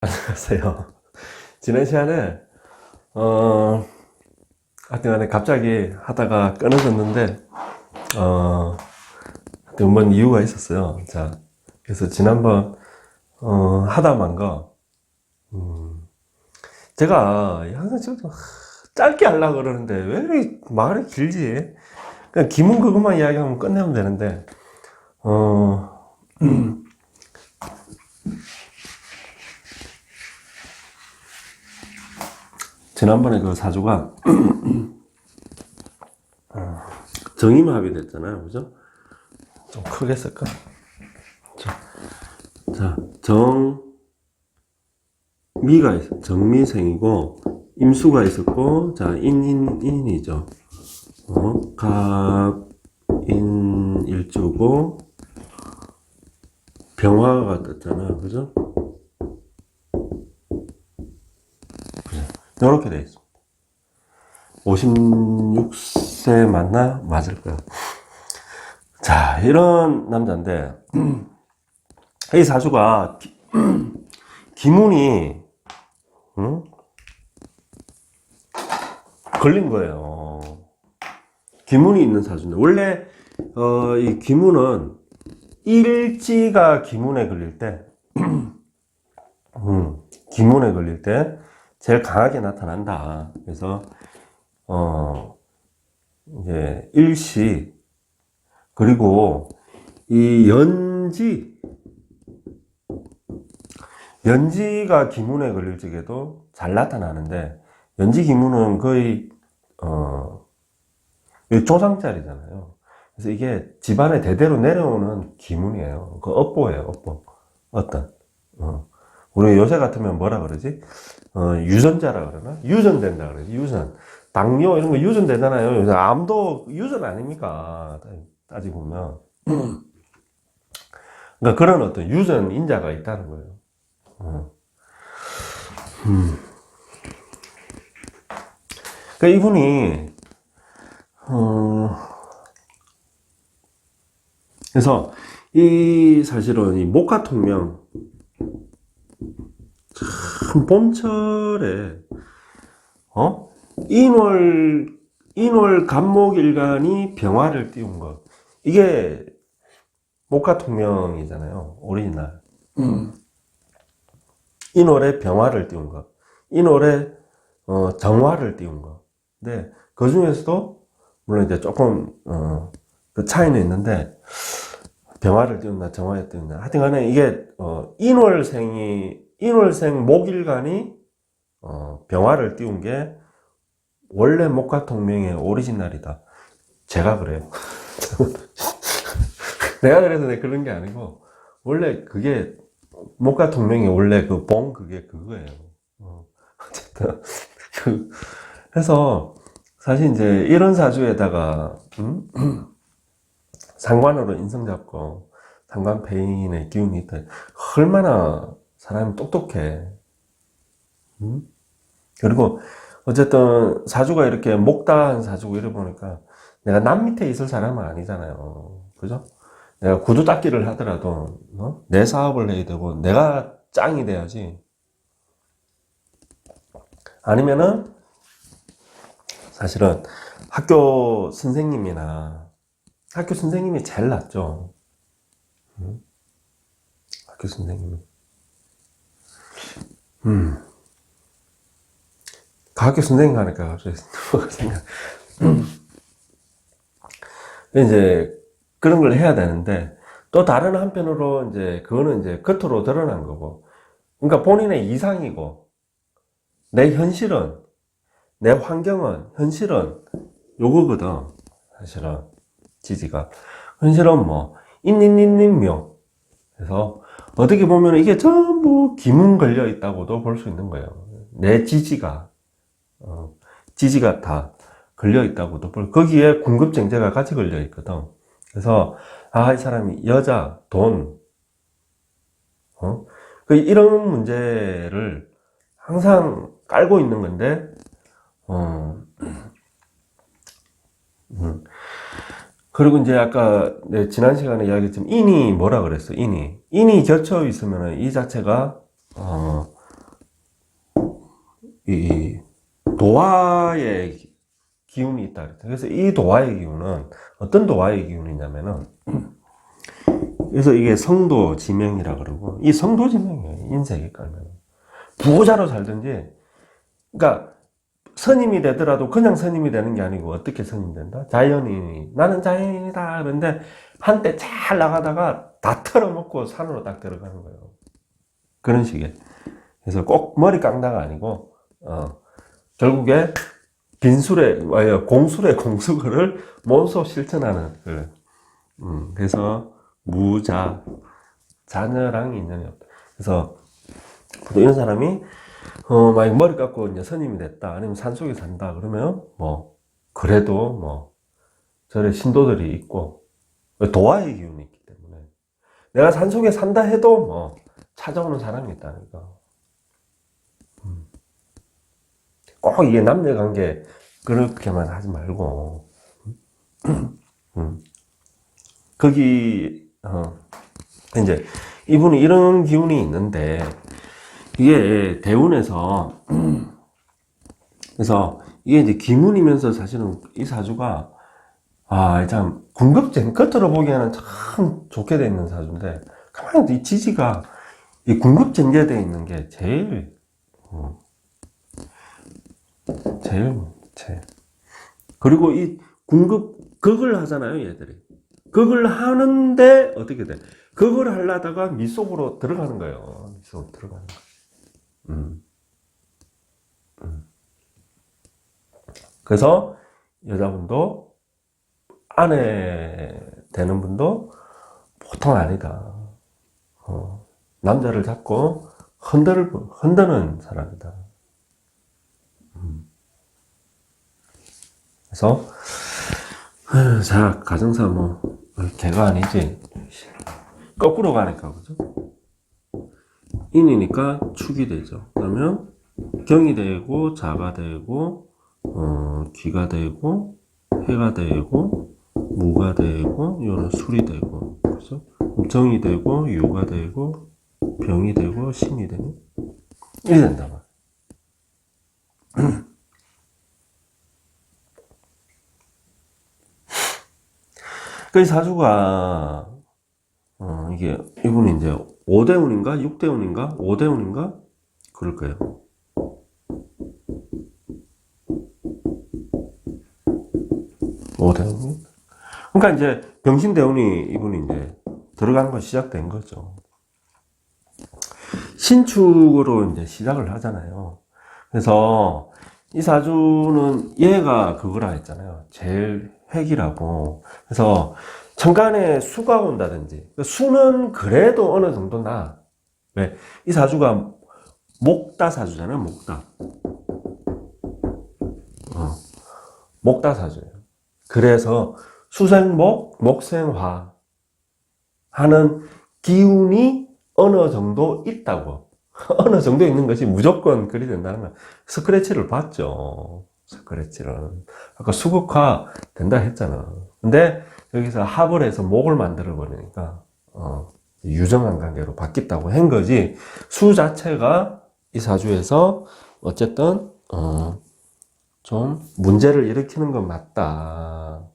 안녕하세요. 지난 시간에, 하여튼 간에 갑자기 하다가 끊어졌는데, 하여튼 뭔 이유가 있었어요. 자, 그래서 지난번, 하다 만 거, 제가 항상 좀 짧게 하려고 그러는데, 왜 이렇게 말이 길지? 그냥 기문 그것만 이야기하면 끝내면 되는데, 어, 지난번에 그 사주가 정임합이 됐잖아요. 그죠? 좀 크게 쓸까? 자, 정미가 있어. 정미생이고, 임수가 있었고, 자, 인이죠. 갑인일주고, 병화가 떴잖아. 그죠? 이렇게 돼 있어. 56세 맞나? 맞을 거야. 자, 이런 남자인데, 이 사주가, 기문이, 응? 걸린 거예요. 기문이 있는 사주인데, 원래, 이 기문은, 일지가 기문에 걸릴 때, 기문에 걸릴 때, 제일 강하게 나타난다. 그래서, 이제, 일시, 그리고, 이 연지가 기문에 걸릴 적에도 잘 나타나는데, 연지 기문은 거의, 조상자리잖아요. 그래서 이게 집안에 대대로 내려오는 기문이에요. 그 업보예요, 업보. 어떤. 우리 요새 같으면 뭐라 그러지? 유전자라 그러나? 유전된다 그러지, 유전. 당뇨 이런 거 유전되잖아요. 요새 암도 유전 아닙니까? 따지고 보면. 그러니까 그런 어떤 유전 인자가 있다는 거예요. 그러니까 이분이, 그래서 이 사실은 이 목화통명, 참 봄철에, 인월 간목일간이 병화를 띄운 것. 이게 목화통명이잖아요. 오리지널. 인월에 병화를 띄운 것. 인월에 정화를 띄운 것. 근데 그 중에서도 물론 이제 조금 그 차이는 있는데 병화를 띄운다, 정화를 띄운다. 하여튼간에 이게 인월생 목일간이 병화를 띄운 게 원래 목화통명의 오리지널이다. 제가 그래요. 내가 그래서 내가 그런 게 아니고 원래 그게 목화통명이 원래 그 그게 그거예요. 어쨌든 해서 사실 이제 이런 사주에다가 상관으로 인성 잡고 상관 패인의 기운이 있다. 얼마나 사람이 똑똑해. 그리고 어쨌든 사주가 이렇게 목다한 사주고 이래 보니까 내가 남 밑에 있을 사람은 아니잖아요. 그죠? 내가 구두 닦기를 하더라도 내 사업을 해야 되고 내가 짱이 돼야지. 아니면은 사실은 학교 선생님이나 학교 선생님이 제일 낫죠. 학교 선생님이. 학교 선생님 하니까 갑자기 생각. 이제 그런 걸 해야 되는데 또 다른 한편으로 이제 그거는 이제 겉으로 드러난 거고. 그러니까 본인의 이상이고 내 현실은 내 환경은 현실은 요거거든. 사실은 지지가 현실은 뭐 인민민민묘. 그래서 어떻게 보면 이게 전부 기문 걸려 있다고도 볼 수 있는 거예요. 내 지지가 다 걸려 있다고도 거기에 궁급쟁제가 같이 걸려 있거든. 그래서 이 사람이 여자, 돈, 이런 문제를 항상 깔고 있는 건데, 그리고 이제 아까 지난 시간에 이야기했지만 인이 뭐라 그랬어? 인이 겹쳐 있으면 이 자체가 도화의 기운이 있다 그랬죠. 그래서 이 도화의 기운은 어떤 도화의 기운이냐면은, 그래서 이게 성도 지명이라 그러고, 이 성도 지명이에요. 인생에 깔면 부자로 살든지, 그러니까 선임이 되더라도 그냥 선임이 되는 게 아니고 어떻게 선임이 된다? 자연인이, 나는 자연인이다 그런데 한때 잘 나가다가 다 털어먹고 산으로 딱 들어가는 거예요. 그런 식의. 그래서 꼭 머리 깡다가 아니고 결국에 빈술에 공술의 공수거를 몸소 실천하는 그래서 무자, 자녀랑 인연이 없다. 그래서 보통 이런 사람이 만약 머리 깎고 이제 선임이 됐다, 아니면 산속에 산다 그러면 뭐 그래도 뭐 절에 신도들이 있고 도화의 기운이 있기 때문에 내가 산속에 산다 해도 뭐 찾아오는 사람이 있다니까. 꼭 이게 남녀관계 그렇게만 하지 말고 거기 이제 이분이 이런 기운이 있는데 이게 대운에서 그래서 이게 이제 기문이면서 사실은 이 사주가 참 궁급쟁 겉으로 보기에는 참 좋게 돼 있는 사주인데 가만히 이 지지가 이 궁급쟁제되어 있는 게 제일 그리고 이 극을 하잖아요, 얘들이. 극을 하는데 어떻게 돼? 극을 하려다가 밑속으로 들어가는 거예요. 밑속으로 들어가는 거. 그래서 여자분도 아내 되는 분도 보통 아니다. 남자를 잡고 흔드는 사람이다. 그래서 자, 가정사 뭐 개가 아니지 거꾸로 가니까 그죠? 인이니까 축이 되죠. 그러면 경이 되고 자가 되고 기가 되고 해가 되고 무가 되고 요는 술이 되고 그죠? 정이 되고 유가 되고 병이 되고 신이 되고 이래 된다 말이야. 그 사주가 이게 이분이 이제 5대운인가 6대운인가 5대운인가 그럴 거예요. 5대운. 그러니까 이제 병신대운이 이분이 이제 들어가는 거 시작된 거죠. 신축으로 이제 시작을 하잖아요. 그래서 이 사주는 얘가 그거라 했잖아요. 제일 획이라고. 그래서 천간에 수가 온다든지 수는 그래도 어느 정도 나. 왜? 이 사주가 목다 사주잖아요. 목다. 목다 사주예요. 그래서 수생목, 목생화 하는 기운이 어느 정도 있다고. 어느 정도 있는 것이 무조건 그리 된다는 거야. 스크래치를 봤죠. 스크래치를. 아까 수극화 된다 했잖아. 근데 여기서 합을 해서 목을 만들어 버리니까 유정한 관계로 바뀌었다고 한 거지. 수 자체가 이 사주에서 어쨌든 좀 문제를 일으키는 건 맞다.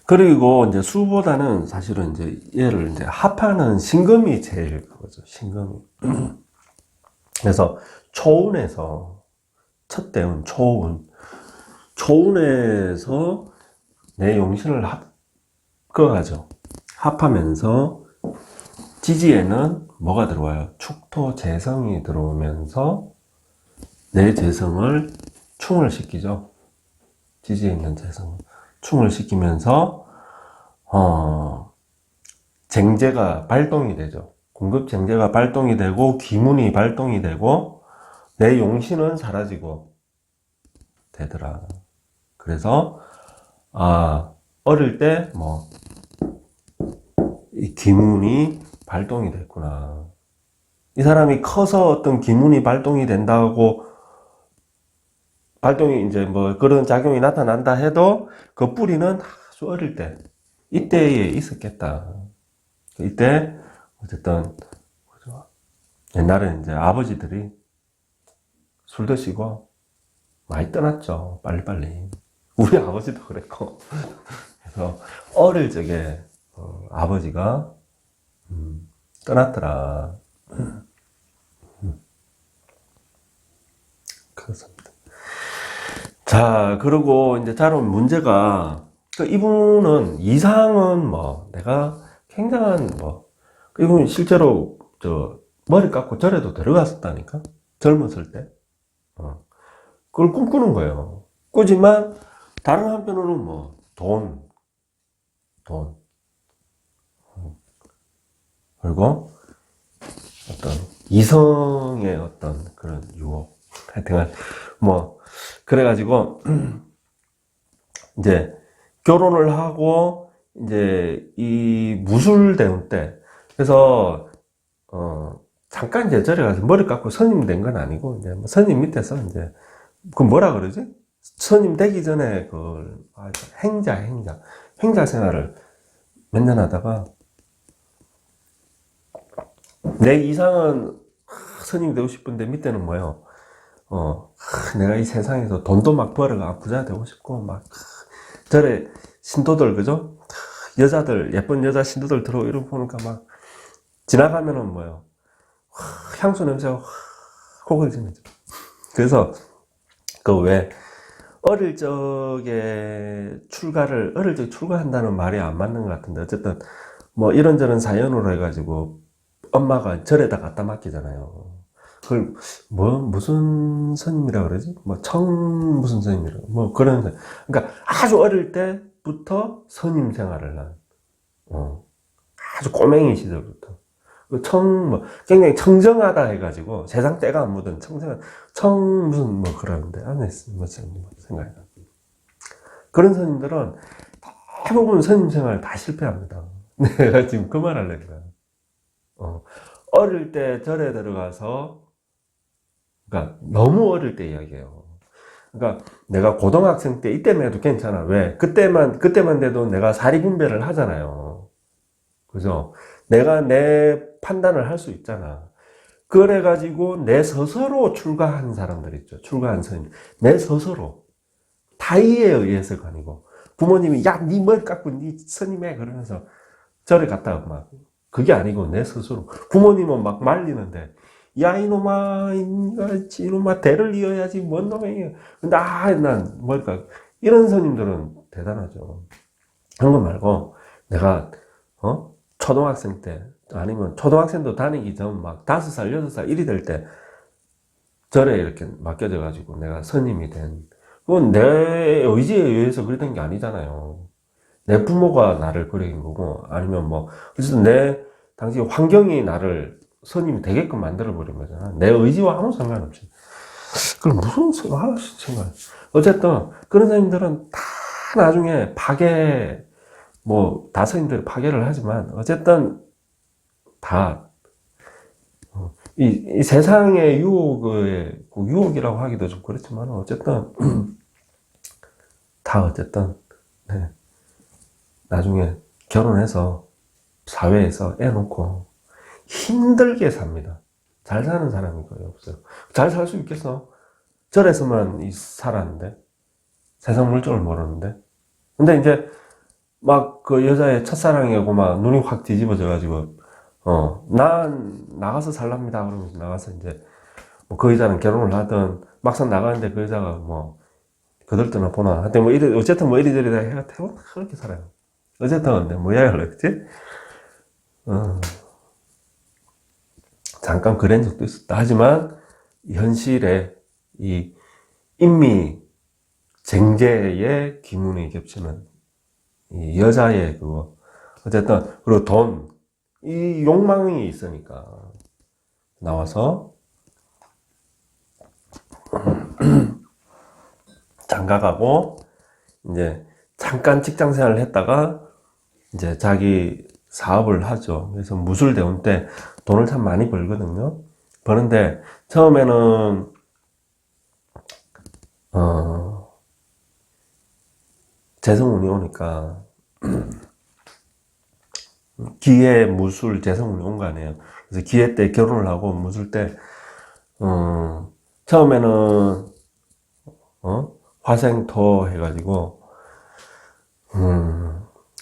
그리고 이제 수보다는 사실은 이제 얘를 이제 합하는 신금이 제일 그거죠. 신금이. 그래서 초운에서 첫 대운 초운에서 내 용신을 합거하죠. 합하면서 지지에는 뭐가 들어와요? 축토 재성이 들어오면서 내 재성을 충을 시키죠. 지지에 있는 재성을 충을 시키면서 쟁제가 발동이 되죠. 공급 쟁제가 발동이 되고 기문이 발동이 되고 내 용신은 사라지고 되더라. 그래서 어릴 때 뭐 이 기문이 발동이 됐구나. 이 사람이 커서 어떤 기문이 발동이 된다고 발동이 이제 뭐 그런 작용이 나타난다 해도 그 뿌리는 아주 어릴 때 이때에 있었겠다. 이때 어쨌든 옛날에 이제 아버지들이 술 드시고 많이 떠났죠. 빨리빨리. 우리 아버지도 그랬고. 그래서 어릴 적에 아버지가 떠났더라. 그렇습니다. 자, 그리고 이제 다른 문제가 이분은 이상은 뭐 내가 굉장한 뭐 이분 실제로 저 머리 깎고 절에도 들어갔었다니까. 젊었을 때. 그걸 꿈꾸는 거예요. 꾸지만 다른 한편으로는 뭐 돈. 그리고 어떤 이성의 어떤 그런 유혹. 하여튼 뭐 그래가지고 이제 결혼을 하고 이제 이 무술대원 때 그래서 잠깐 이제 절에 가서 머리 깎고 스님 된 건 아니고 이제 뭐 스님 밑에서 이제 그 뭐라 그러지? 스님 되기 전에 그 행자 생활을 몇 년 하다가 내 이상은 스님이 되고 싶은데 밑에는 뭐예요? 내가 이 세상에서 돈도 막 벌어가 부자 되고 싶고 막 절에 신도들 그죠? 여자들 예쁜 여자 신도들 들어오고 이러고 보니까 막 지나가면은 뭐예요? 향수 냄새가 호글지면죠. 그래서 그 왜 어릴 적에 출가한다는 말이 안 맞는 것 같은데 어쨌든 뭐 이런저런 사연으로 해가지고 엄마가 절에다 갖다 맡기잖아요. 그걸 뭐 무슨 스님이라 그러지? 뭐 무슨 스님이라 뭐 그런 스님. 그러니까 아주 어릴 때부터 스님 생활을 한 아주 꼬맹이 시절부터 뭐 굉장히 청정하다 해가지고 세상 때가 안 묻은 무슨 뭐 그러는데 안 했어 뭐 생각이 나. 그런 스님들은 대부분 스님 생활 다 실패합니다. 내가 지금 그 말 하려는 거야. 어릴 때 절에 들어가서 그러니까 너무 어릴 때 이야기예요. 그러니까 내가 고등학생 때 이때만 해도 괜찮아. 왜? 그때만 돼도 내가 사리분별을 하잖아요. 그죠? 내가 내 판단을 할 수 있잖아. 그래가지고 내 스스로 출가한 사람들 있죠. 출가한 스님. 내 스스로. 타의에 의해서가 아니고 부모님이 야, 네 머리 깎고 네 스님해 그러면서 절에 갔다가 막 그게 아니고 내 스스로. 부모님은 막 말리는데 야 이놈아 대를 이어야지 뭔 놈이야. 근데 난 머리 깎고 이런 스님들은 대단하죠. 그런 거 말고 내가 초등학생 때 아니면 초등학생도 다니기 전 막 5살, 6살 이리 될 때 절에 이렇게 맡겨져 가지고 내가 스님이 된 그건 내 의지에 의해서 그랬던 게 아니잖아요. 내 부모가 나를 그린 거고 아니면 뭐 어쨌든 내 당시 환경이 나를 스님이 되게끔 만들어 버린 거잖아. 내 의지와 아무 상관없이. 그럼 무슨 생각? 어쨌든 그런 사람들은 다 나중에 다 스님들이 파괴를 하지만 어쨌든 다 이 세상의 유혹이라고 하기도 좀 그렇지만 어쨌든 다 어쨌든 네. 나중에 결혼해서 사회에서 애 놓고 힘들게 삽니다. 잘 사는 사람이 거의 없어요. 잘 살 수 있겠어? 절에서만 살았는데 세상 물정을 모르는데 근데 이제 막 그 여자의 첫사랑이고 막 눈이 확 뒤집어져 가지고 난 나가서 살랍니다 그러면서 나가서 이제 뭐 그 여자는 결혼을 하든 막상 나가는데 그 여자가 뭐 거들떠나 보나 하여튼 뭐 어쨌든 뭐 이리저리 다 해가 그렇게 살아요. 어쨌든 뭐 이야기를 했지? 잠깐 그런 적도 있었다. 하지만 현실에 이 인미 쟁제의 기문이 겹치는 이 여자의 그거 어쨌든 그리고 돈 이 욕망이 있으니까 나와서 장가가고 이제 잠깐 직장 생활을 했다가 이제 자기 사업을 하죠. 그래서 무술대원 때 돈을 참 많이 벌거든요. 버는데 처음에는 재성운이 오니까, 기해, 무술, 재성운이 온 거 아니에요. 그래서 기해 때 결혼을 하고, 무술 때, 처음에는, 화생토 해가지고,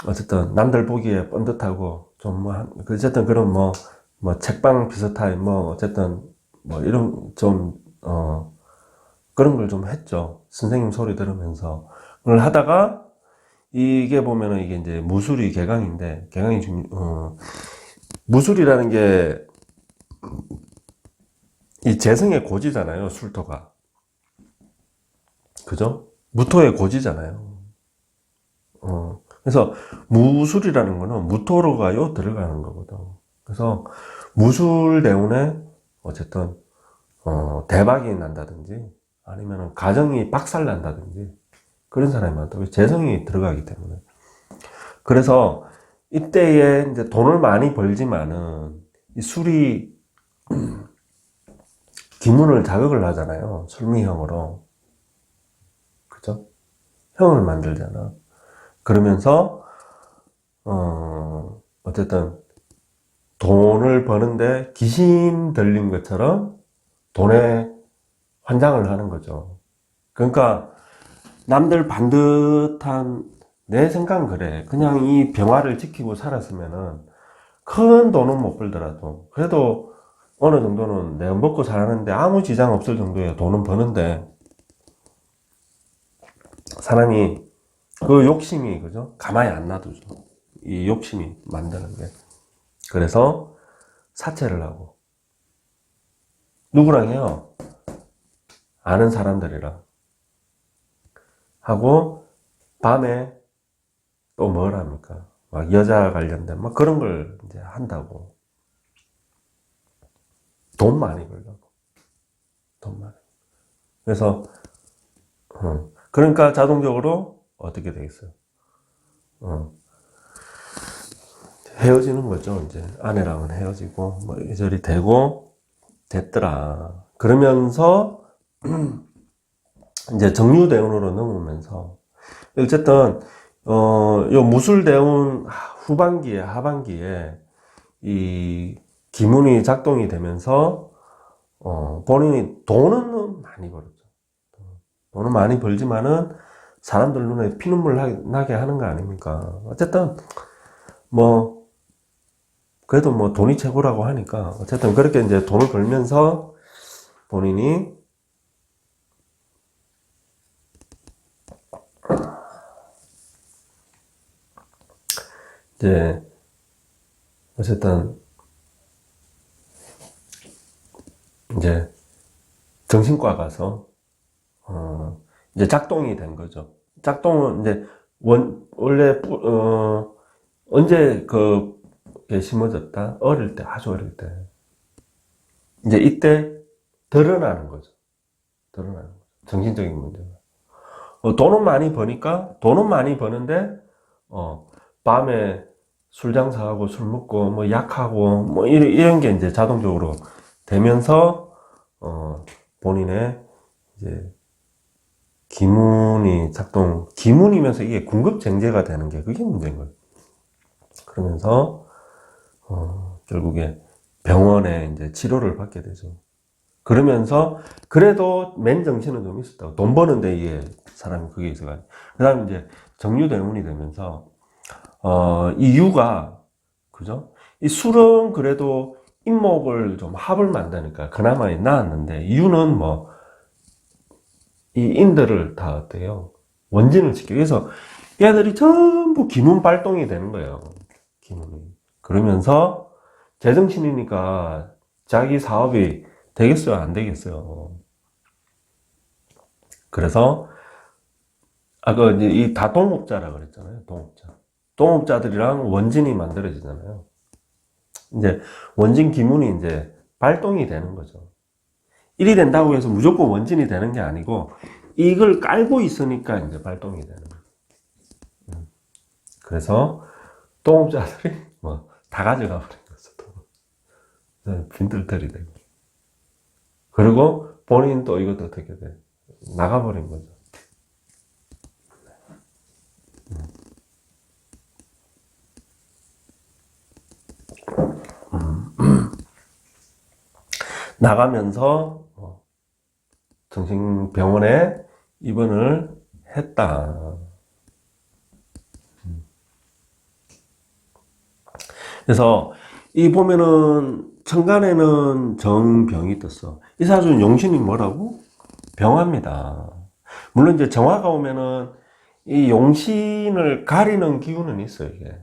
어쨌든, 남들 보기에 번듯하고, 좀 뭐, 어쨌든 그런 뭐, 책방 비슷한, 뭐, 어쨌든, 뭐, 이런, 좀, 그런 걸 좀 했죠. 선생님 소리 들으면서. 그걸 하다가, 이게 보면은 이게 이제 무술이 개강인데, 개강이 무술이라는 게, 이 재성의 고지잖아요, 술토가. 그죠? 무토의 고지잖아요. 그래서 무술이라는 거는 무토로가 요 들어가는 거거든. 그래서 무술 대운에 어쨌든 대박이 난다든지 아니면 가정이 박살 난다든지 그런 사람이 많다고 재성이 들어가기 때문에. 그래서 이때에 이제 돈을 많이 벌지만은 이 술이 기문을 자극을 하잖아요. 술미형으로. 그죠? 형을 만들잖아. 그러면서 어쨌든 돈을 버는데 귀신 들린 것처럼 돈에 환장을 하는 거죠. 그러니까 남들 반듯한 내 생각은 그래. 그냥 이 병화를 지키고 살았으면은 큰 돈은 못 벌더라도 그래도 어느 정도는 내가 먹고 사는데 아무 지장 없을 정도의 돈은 버는데 사람이 그 욕심이 그죠? 가만히 안 놔두죠. 이 욕심이 만드는 게. 그래서 사채를 하고 누구랑 해요? 아는 사람들이랑 하고 밤에 또 뭘 합니까? 막 여자 관련된 막 그런 걸 이제 한다고. 돈 많이 벌려고. 돈 많이. 그래서 그러니까 자동적으로 어떻게 되겠어요? 헤어지는 거죠. 이제 아내랑은 헤어지고 뭐 이리저리 되고 됐더라. 그러면서 이제 정류대운으로 넘으면서 어쨌든 요 무술대운 후반기에 하반기에 이 기문이 작동이 되면서 본인이 돈은 많이 벌었죠. 돈은 많이 벌지만은 사람들 눈에 피눈물 나게 하는 거 아닙니까? 어쨌든 뭐 그래도 뭐 돈이 최고라고 하니까 어쨌든 그렇게 이제 돈을 벌면서 본인이 이제 어쨌든 이제 정신과 가서 이제 작동이 된 거죠. 작동은 이제 원래 언제 심어졌다? 어릴 때, 아주 어릴 때. 이제 이때 드러나는 거죠. 드러나는 거죠. 정신적인 문제가. 돈은 많이 버니까 돈은 많이 버는데 밤에 술 장사하고 술 먹고 뭐 약하고 뭐 이런 게 이제 자동적으로 되면서 본인의 이제 기문이면서 이게 궁급쟁제가 되는 게 그게 문제인 거예요. 그러면서 결국에 병원에 이제 치료를 받게 되죠. 그러면서 그래도 맨정신은 좀 있었다고. 돈 버는데 이게 사람이 그게 있어가지고. 그 다음에 이제 정류대운이 되면서 이 유가 그죠? 이 술은 그래도 인목을 좀 합을 만드니까 그나마 나았는데 유는 뭐 이 인들을 다 어때요? 원진을 지켜. 그래서 얘들이 전부 기문 발동이 되는 거예요. 기문이. 그러면서 제정신이니까 자기 사업이 되겠어요? 안 되겠어요? 그래서 이제 이 다 동업자라 그랬잖아요. 동업자. 동업자들이랑 원진이 만들어지잖아요. 이제 원진 기문이 이제 발동이 되는 거죠. 일이 된다고 해서 무조건 원진이 되는 게 아니고 이걸 깔고 있으니까 이제 발동이 되는 거예요. 그래서 동업자들이 뭐 다 가져가 버린 거죠. 빈털털이 되고. 그리고 본인 또 이것도 어떻게 돼? 나가버린 거죠. 나가면서 정신병원에 입원을 했다. 그래서 이 보면은 천간에는 정병이 떴어. 이 사주는 용신이 뭐라고? 병화입니다. 물론 이제 정화가 오면은 이 용신을 가리는 기운은 있어요, 이게.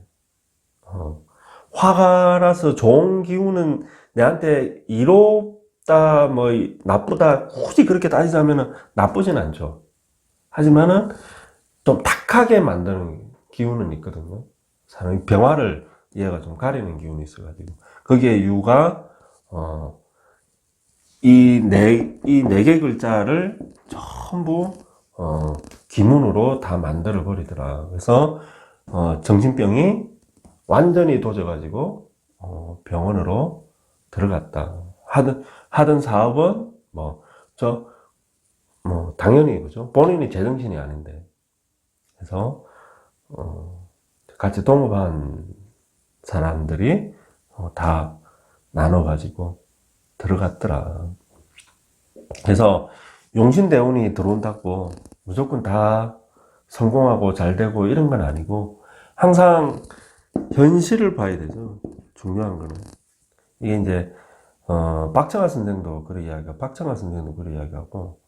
화가 나서 좋은 기운은 내한테 이롭다, 뭐, 나쁘다, 굳이 그렇게 따지자면은 나쁘진 않죠. 하지만은 좀 탁하게 만드는 기운은 있거든요. 사람이 병화를 얘가 좀 가리는 기운이 있어가지고. 거기에 이유가, 이 네 개 글자를 전부, 기문으로 다 만들어 버리더라. 그래서, 정신병이 완전히 도져가지고, 병원으로 들어갔다. 하던 사업은, 당연히, 그죠? 본인이 제정신이 아닌데. 그래서, 같이 동업한 사람들이 다 나눠가지고 들어갔더라. 그래서 용신대운이 들어온다고 무조건 다 성공하고 잘 되고 이런 건 아니고 항상 현실을 봐야 되죠. 중요한 거는. 이게 이제, 박정아 선생도 그런 이야기하고, 박정아 선생도 그런 이야기하고,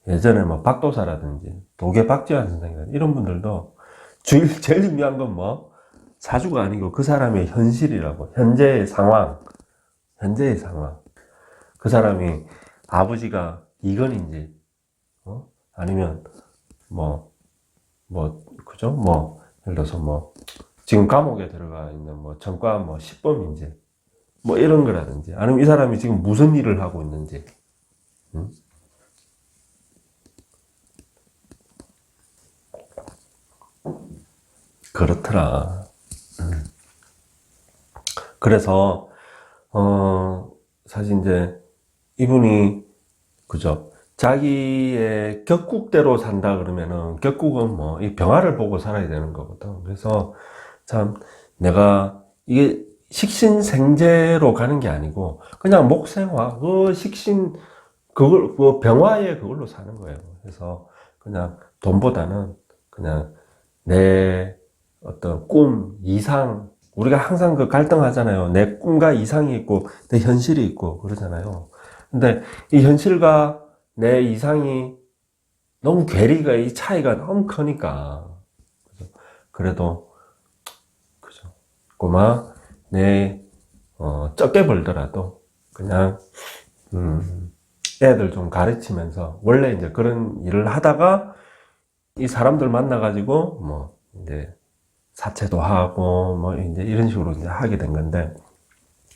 예전에 뭐 박도사라든지, 도계 박지환 선생이라든지, 이런 분들도 제일 중요한 건 뭐? 사주가 아니고 그 사람의 현실이라고. 현재의 상황. 그 사람이 아버지가 이건인지, 아니면 그죠? 예를 들어서 지금 감옥에 들어가 있는 전과 10범인지, 이런 거라든지, 아니면 이 사람이 지금 무슨 일을 하고 있는지, 그렇더라. 그래서, 사실 이제, 이분이, 그죠? 자기의 격국대로 산다 그러면은, 격국은 이 병화를 보고 살아야 되는 거거든. 그래서, 참, 내가, 이게 식신생재로 가는 게 아니고, 그냥 목생화, 병화에 그걸로 사는 거예요. 그래서, 그냥 돈보다는, 그냥 내 어떤 꿈, 이상, 우리가 항상 그 갈등하잖아요. 내 꿈과 이상이 있고, 내 현실이 있고, 그러잖아요. 근데 이 현실과 내 이상이 너무 이 차이가 너무 크니까. 그래도, 그죠. 꼬마, 적게 벌더라도, 그냥, 애들 좀 가르치면서, 원래 이제 그런 일을 하다가, 이 사람들 만나가지고, 이제, 사채도 하고, 이제 이런 식으로 이제 하게 된 건데,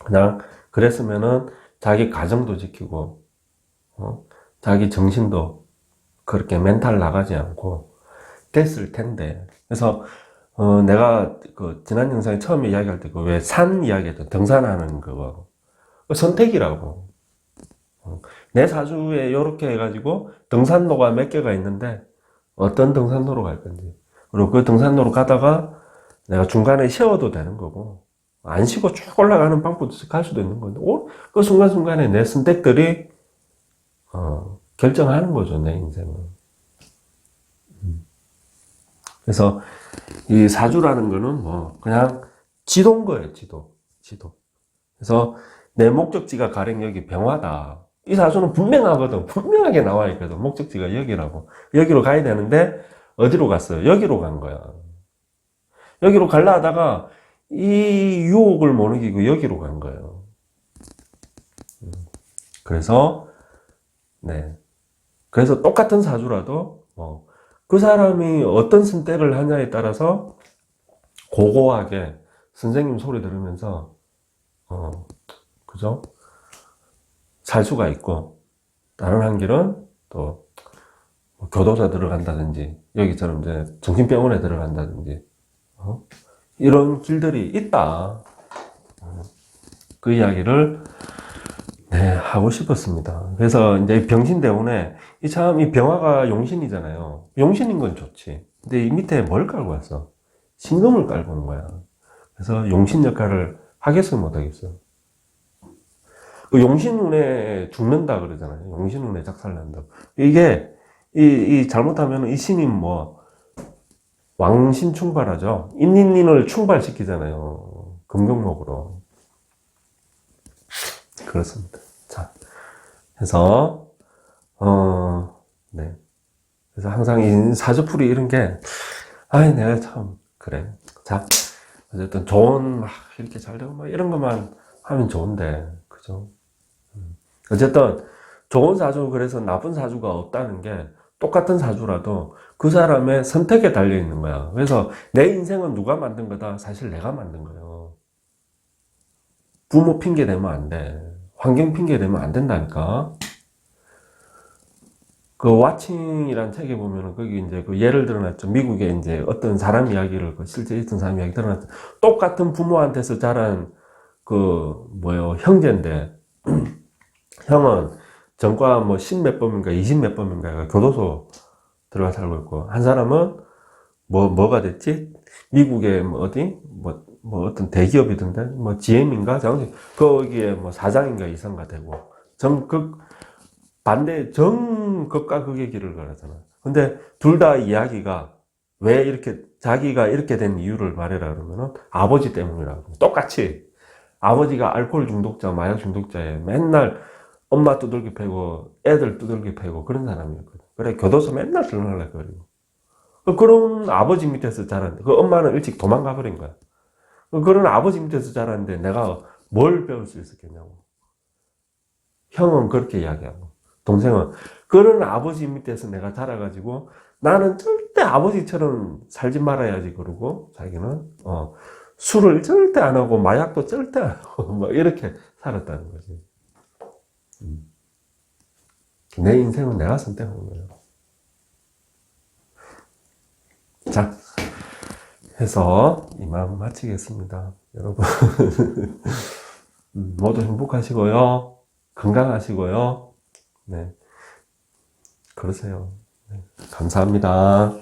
그냥, 그랬으면은, 자기 가정도 지키고, 자기 정신도 그렇게 멘탈 나가지 않고, 됐을 텐데. 그래서, 내가 지난 영상에 처음에 이야기할 때 왜 산 이야기했죠. 등산하는 그거. 선택이라고. 내 사주에 요렇게 해가지고, 등산로가 몇 개가 있는데, 어떤 등산로로 갈 건지. 그리고 그 등산로로 가다가, 내가 중간에 쉬어도 되는 거고, 안 쉬고 쭉 올라가는 방법도 갈 수도 있는 건데, 그 순간순간에 내 선택들이, 결정하는 거죠, 내 인생은. 그래서, 이 사주라는 거는 그냥 지도인 거예요, 지도. 그래서, 내 목적지가 가령 여기 병화다. 이 사주는 분명하거든. 분명하게 나와 있거든. 목적지가 여기라고. 여기로 가야 되는데, 어디로 갔어요? 여기로 간 거야. 여기로 갈라 하다가 이 유혹을 못 이기고 여기로 간 거예요. 그래서 그래서 똑같은 사주라도 그 사람이 어떤 선택을 하냐에 따라서 고고하게 선생님 소리 들으면서 그죠? 살 수가 있고, 다른 한 길은 또 교도소 들어간다든지 여기처럼 이제 정신병원에 들어간다든지 이런 길들이 있다. 그 이야기를 네, 하고 싶었습니다. 그래서 이제 병신대운에 이 병화가 용신이잖아요. 용신인 건 좋지. 근데 이 밑에 뭘 깔고 왔어? 신금을 깔고 온 거야. 그래서 용신 역할을 하겠어, 못 하겠어? 그 용신운에 죽는다 그러잖아요. 용신운에 작살난다. 이게, 잘못하면 이 신이 뭐, 왕신 충발하죠. 인닌을 충발시키잖아요. 금경목으로. 그렇습니다. 자, 해서, 네. 그래서 항상 이 사주풀이 이런 게, 아이, 내가 참, 그래. 자, 어쨌든 좋은, 막, 이렇게 잘 되고, 막, 이런 것만 하면 좋은데, 그죠? 어쨌든, 좋은 사주, 그래서 나쁜 사주가 없다는 게, 똑같은 사주라도 그 사람의 선택에 달려 있는 거야. 그래서 내 인생은 누가 만든 거다? 사실 내가 만든 거예요. 부모 핑계 대면 안 돼. 환경 핑계 대면 안 된다니까. 그 왓칭이란 책에 보면은 거기 이제 그 예를 들어놨죠. 미국에 이제 어떤 사람 이야기를 그 실제 있던 사람 이야기 들어놨죠. 똑같은 부모한테서 자란 그 뭐요 형제인데 형은 전과 뭐 10 몇 범인가 20 몇 범인가 교도소 들어가 살고 있고 한 사람은 뭐가 됐지? 미국의 뭐 어디 뭐 어떤 대기업이던데 뭐 GM인가 거기에 뭐 사장인가 이사가 되고 전극 반대 정극과 극의 길을 걸었잖아. 근데 둘 다 이야기가 왜 이렇게 자기가 이렇게 된 이유를 말해라 그러면은 아버지 때문이라고. 똑같이 아버지가 알코올 중독자, 마약 중독자에 맨날 엄마 두들겨 패고 애들 두들겨 패고 그런 사람이었거든. 그래 교도소 맨날 들어가려고. 그런 아버지 밑에서 자랐는데 그 엄마는 일찍 도망가 버린 거야. 그런 아버지 밑에서 자랐는데 내가 뭘 배울 수 있었겠냐고. 형은 그렇게 이야기하고 동생은 그런 아버지 밑에서 내가 자라가지고 나는 절대 아버지처럼 살지 말아야지 그러고 자기는 술을 절대 안 하고 마약도 절대 안 하고 뭐 이렇게 살았다는 거지. 내 인생은 내가 선택한 거예요. 자, 해서 이만 마치겠습니다. 여러분 모두 행복하시고요. 건강하시고요. 네, 그러세요. 네, 감사합니다.